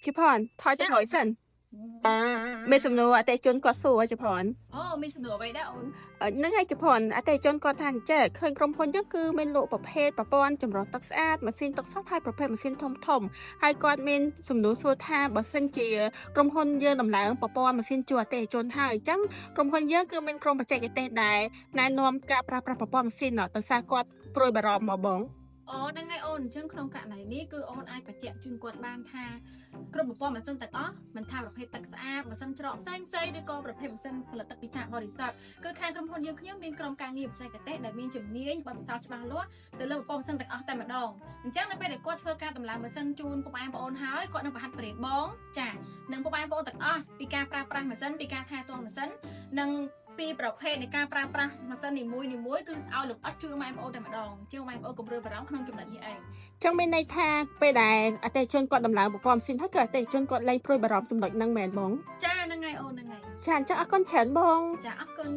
chị phòn thôi cho hỏi sẵn mấy sầm nô ở đây chôn quạt sủa chị phòn អូមានសំណួរអ្វីដែរអូន នឹងឲ្យchịផនអតេជនគាត់ថាអញ្ចេះឃើញក្រុមហ៊ុនយើងគឺមានលក់ប្រភេទប្រព័ន្ធចម្រោះទឹកស្អាតម៉ាស៊ីនទឹកសុទ្ធហើយប្រភេទម៉ាស៊ីនធំធំហើយគាត់មានសំណួរសួរថាបើសិនជាក្រុមហ៊ុនយើងដំឡើងប្រព័ន្ធម៉ាស៊ីនជួអតេជនហើយអញ្ចឹងក្រុមហ៊ុនយើងគឺមានក្រុមបច្ចេកទេសដែរណែនាំការប្រើប្រាស់ប្រព័ន្ធម៉ាស៊ីនដោយសារគាត់ព្រួយបារម្ភមកបង អូហ្នឹងហើយអូនអញ្ចឹងក្នុងករណីនេះគឺអូនអាចបញ្ជាក់ជូនគាត់បានថាគ្រប់ប្រព័ន្ធម៉ាស៊ីនទាំងអស់មិនថាប្រភេទទឹកស្អាតម៉ាស៊ីនច្រកផ្សេងៗឬក៏ប្រភេទម៉ាស៊ីនផលិតទឹកពិសាបរិសុទ្ធគឺខាងក្រុមហ៊ុនយើងខ្ញុំមានក្រុមការងារបច្ចេកទេសដែលមានជំនាញបទពិសោធន៍ច្បាស់លាស់ទៅលើប្រព័ន្ធម៉ាស៊ីនទាំងអស់តែម្ដងអញ្ចឹងនៅពេលដែលគាត់ធ្វើការដំឡើងម៉ាស៊ីនជូនពុកម៉ែបងប្អូនហើយគាត់នឹងបង្ហាត់ប្រៀនបងចានឹងពុកម៉ែបងប្អូនទាំងអស់ពីការប្រើប្រាស់ម៉ាស៊ីនពីការថែទាំម៉ាស៊ីននិងពីប្រភេទនៃការប្រើប្រាស់ម៉ាស៊ីននីមួយៗគឺឲ្យលម្អិតជូនម៉ែបងប្អូនតែម្ដងជាងម៉ែបងប្អូនកុំព្រួយបារម្ភក្នុងចំណុចនេះឯង ចឹងមានន័យថាពេលដែលអតេជនគាត់ដំឡើងប្រព័ន្ធម៉ាស៊ីនហើយគឺអតេជនគាត់លែងព្រួយបារម្ភចំណុចហ្នឹងមែនបង ចាហ្នឹងហើយអូនហ្នឹងហើយ ចាអញ្ចឹងអរគុណច្រើនបង ចាអរគុណ